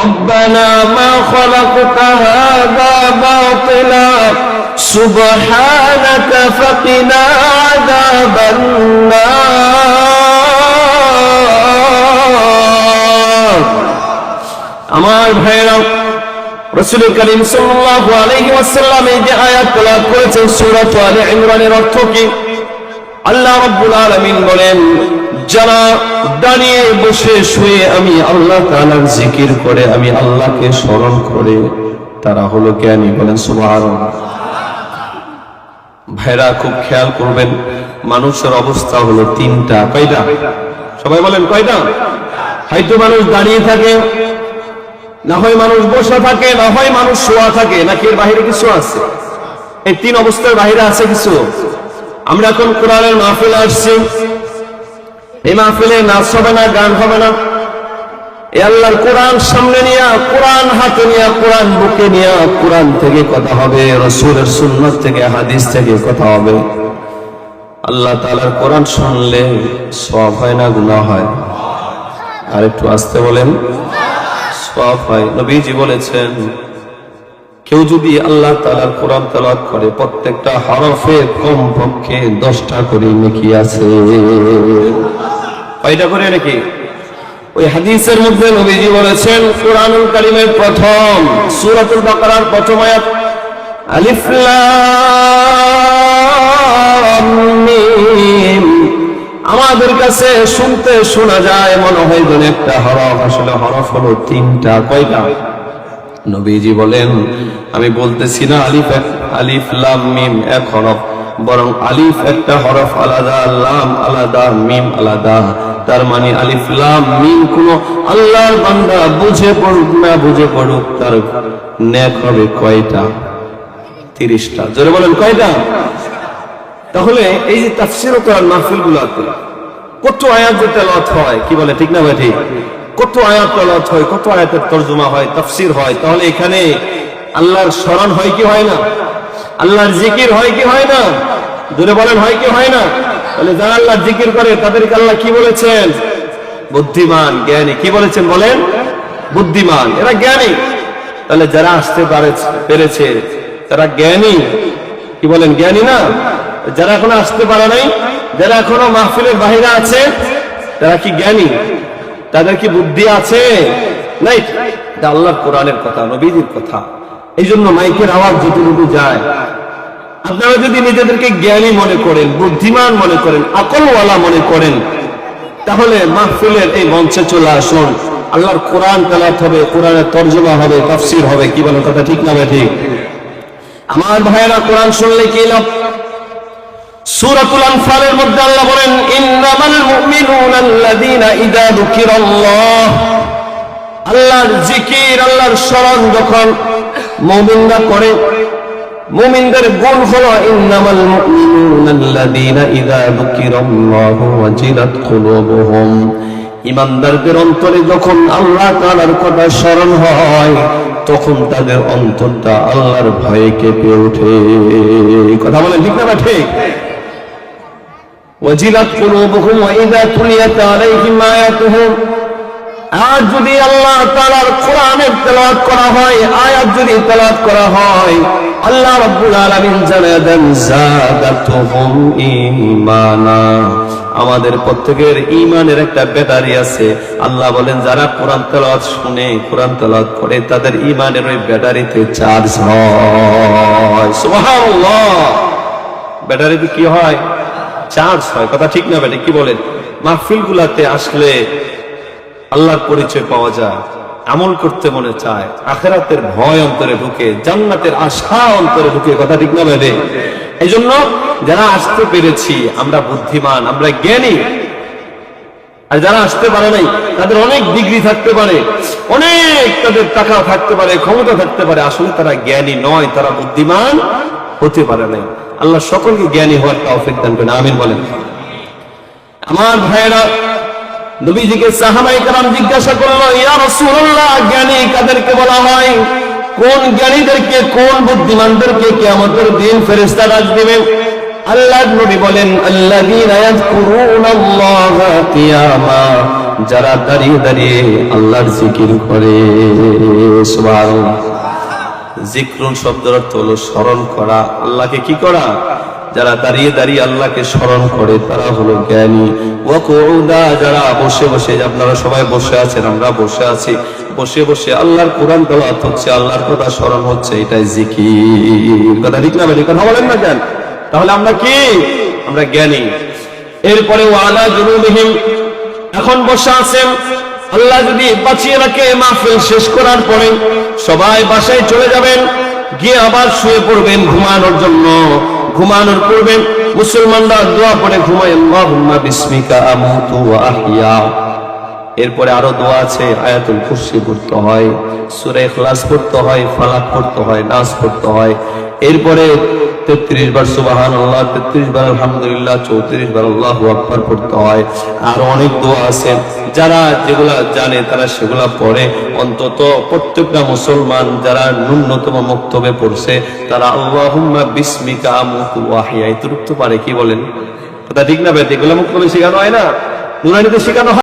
ربنا ما خلقت هذا باطلا سبحانك فقنا عذاب النار আমার ভাইরা রাসূল করিম সাল্লাল্লাহু আলাইহি ওয়াসাল্লাম এই যে আয়াত তেলাওয়াত করেছেন সূরা আলে ইমরানের অর্থ কি আল্লাহ রাব্বুল আলামিন বলেন যারা দাঁড়িয়ে বসে শুয়ে আমি আল্লাহ তাআলার জিকির করে আমি আল্লাহকে স্মরণ করে তারা হলো জ্ঞানী বলেন সুবহানাল্লাহ ভাইরা খুব খেয়াল করবেন মানুষের অবস্থা হলো তিনটা কয়টা সবাই বলেন কয়টা হয়তো মানুষ দাঁড়িয়ে থাকে না হয় মানুষ বসে থাকে না হয় মানুষ শোয়া থাকে নাকি এর বাইরে কিছু আছে এই তিন অবস্থার বাইরে আছে কিছু আমরা এখন কোরআনের মাহফিলে আসছি এই মাহফিলে নাচ হবে না গান হবে না এই আল্লাহর কোরআন সামনে নিয়ে কোরআন হাতে নিয়ে কোরআন বুকে নিয়ে কোরআন থেকে কথা হবে রাসূলের সুন্নাত থেকে হাদিস থেকে কথা হবে আল্লাহ তাআলার কোরআন শুনলে সওয়াব হয় না গুনাহ হয় আর একটু আস্তে বলেন সওয়াব হয় নবীজি বলেছেন কেউ যদি আল্লাহ তাআলার কোরআন তেলাওয়াত করে প্রত্যেকটা হরফে কমপক্ষে 10টা করে নেকি আছে কয়টা করে নাকি ওই হাদিসের মধ্যে নবীজি বলেছেন কোরআনুল কারীমের প্রথম সূরাতুল বাকারার প্রথম আয়াত আলিফ লাম মিম আমাদের কাছে শুনতে শোনা যায় মনে হয় যেন একটা হরফ আসলে হরফ হলো তিনটা কয়টা নবীজি বলেন আমি বলতেছি না আলিফ লাম মিম এক হরফ বরং আলিফ একটা হরফ আলাদা লাম আলাদা মিম আলাদা তার মানে আলিফ লাম মিম কোন আল্লাহর বান্দা বুঝে পড়ুক না বুঝে পড়ুক তার নেক হবে কয়টা 30টা জোরে বলেন কয়টা তাহলে এই যে তাফসীর কোরআন মাহফিলগুলোতে কত আয়াত তেলাওয়াত হয় কি বলে ঠিক না ভাই ঠিক কত আয়াত তেলাওয়াত হয় কত আয়াতের তরজমা হয় তাফসীর হয় তাহলে এখানে আল্লাহর স্মরণ হয় কি হয় না আল্লাহর জিকির হয় কি হয় না জোরে বলেন হয় কি হয় না তাহলে যারা আল্লাহর জিকির করে তাদেরকে আল্লাহ কি বলেছেন বুদ্ধিমান জ্ঞানী কি বলেছেন বলেন বুদ্ধিমান এরা জ্ঞানী তাহলে যারা আসতে পেরেছে তারা জ্ঞানী কি বলেন জ্ঞানী না যারা এখনো আসতে পারে নাই যারা এখনো মাহফিলের বাইরে আছে তারা কি জ্ঞানী তাদের কি বুদ্ধি আছে নাই এটা আল্লাহর কোরআনের কথা নবীজির কথা এই জন্য মাইকের আওয়াজ যতটুকু যায় আপনারা যদি নিজেদেরকে জ্ঞানী মনে করেন বুদ্ধিমান মনে করেন আকলওয়ালা মনে করেন তাহলে মাহফিলের এই মঞ্চে চলে আসুন আল্লাহর কোরআন তেলাওয়াত হবে কোরআনের তরজমা হবে তাফসীর হবে কি বলেন কথা ঠিক না ঠিক আমার ভাইয়েরা কোরআন শুনলে কি লাভ সূরাতুল আনফালের মধ্যে আল্লাহ বলেন ইন্নামাল মুমিনুনা আল্লাযীনা ইযা যুকিরাল্লাহ আল্লাহর জিকির আল্লাহর স্মরণ যখন মুমিনরা করে মুমিনদের গুণ হলো ইন্নামাল মুমিনুনা আল্লাযীনা ইযা যুকিরাল্লাহু ওয়াজিলাত কুলুবুহুম ঈমানদারদের অন্তরে যখন আল্লাহ তাআলার কথা স্মরণ হয় তখন তাদের অন্তরটা আল্লাহর ভয়ে কেঁপে ওঠে কথা বলেন ঠিক না ঠিক ওয়াজিলাত কুলুবুহুম ওয়া ইযা তুলিয়াত আলাইহিম আয়াতুহু আর যদি আল্লাহ তাআলার কোরআনের তেলাওয়াত করা হয় আয়াত যদি তেলাওয়াত করা হয় আল্লাহ রাব্বুল আলামিন জানায় দেন যাদাতুহুম ঈমানা আমাদের প্রত্যেকের ঈমানের একটা ব্যাটারি আছে আল্লাহ বলেন যারা কোরআন তেলাওয়াত শুনে কোরআন তেলাওয়াত করে তাদের ঈমানের ওই ব্যাটারিতে চার্জ হয় সুবহানাল্লাহ ব্যাটারিতে কি হয় চার্জ হয় কথা ঠিক না বেটা কি বলেন মাহফিলগুলোতে আসলে আল্লাহর পরিচয় পাওয়া যায় আমল করতে মনে চায় আখিরাতের ভয় অন্তরে ঢুকে জান্নাতের আশা অন্তরে ঢুকে কথা ঠিক না বেটা এইজন্য যারা আসতে পেরেছি আমরা বুদ্ধিমান আমরা জ্ঞানী আর যারা আসতে পারে নাই তাদের অনেক ডিগ্রি থাকতে পারে অনেক তাদের টাকা থাকতে পারে ক্ষমতা থাকতে পারে আসলে তারা জ্ঞানী নয় তারা বুদ্ধিমান হতে পারে নাই আল্লাহ সকলকে জ্ঞানী হওয়ার তৌফিক দান করেন আমিন বলেন আমার ভাইরা নবীজিকে সাহাবায়ে কেরাম জিজ্ঞাসা করলো ইয়া রাসূলুল্লাহ জ্ঞানী কাদেরকে বলা হয় কোন জ্ঞানীদেরকে কোন বুদ্ধিমানদেরকে কিয়ামতের দিন ফেরেশতা ডাক দিবে আল্লাহর নবী বলেন আল্লাযীনা ইয়াযকুরুনাল্লাহা কিয়ামা যারা দাঁড়িয়ে দাঁড়িয়ে আল্লাহর জিকির করে। সুবহানাল্লাহ। জিক্রুন শব্দের অর্থ হলো স্মরণ করা, আল্লাহকে কি করা? যারা দাঁড়িয়ে দাঁড়িয়ে আল্লাহকে স্মরণ করে তারা হলো জ্ঞানী। ওয়া কুউদা, যারা বসে বসে, আপনারা সবাই বসে আছেন, আমরা বসে আছি, বসে বসে আল্লাহর কোরআন তেলাওয়াত হচ্ছে, আল্লাহর কথা স্মরণ হচ্ছে, এটাই জিকির। কথা ঠিক না? কথা বলেন না কেন? তাহলে আমরা কি? আমরা জ্ঞানী। এরপরে ওয়ালা জুনুবিহিম, এখন বসে আছেন, আল্লাহ যদি বাঁচিয়ে রাখে মাহফিল শেষ করার পরে সবাই বাসায় চলে যাবেন, গিয়ে আবার শুয়ে পড়বেন ঘুমানোর জন্য। ঘুমানোর পূর্বে মুসলমানরা দোয়া পড়ে ঘুমায়, আল্লাহুম্মা বিসমিকা আমুতু ওয়া আহইয়া। এরপরে আরো দোয়া আছে, আয়াতুল কুরসি পড়তে হয়, সূরা ইখলাস পড়তে হয়, ফালাক পড়তে হয়, নাস পড়তে হয়। এরপরে 33 বার সুবহানাল্লাহ, 33 বার আলহামদুলিল্লাহ, 34 বার আল্লাহু আকবার পড়তে হয়। আর অনেক দোয়া আছে, যারা যেগুলা জানে তারা সেগুলা পড়ে। অন্তত প্রত্যেকটা মুসলমান যারা ন্যূনতম মক্তবে পড়ছে তারা আল্লাহুম্মা বিসমিকা আমুতু ওয়া আহইয়া এতটুকু তো পারে। কি বলেন? কথা ঠিক না? এগুলো মক্তবে শেখানো হয় না, নুরানিতে শেখানো হয়।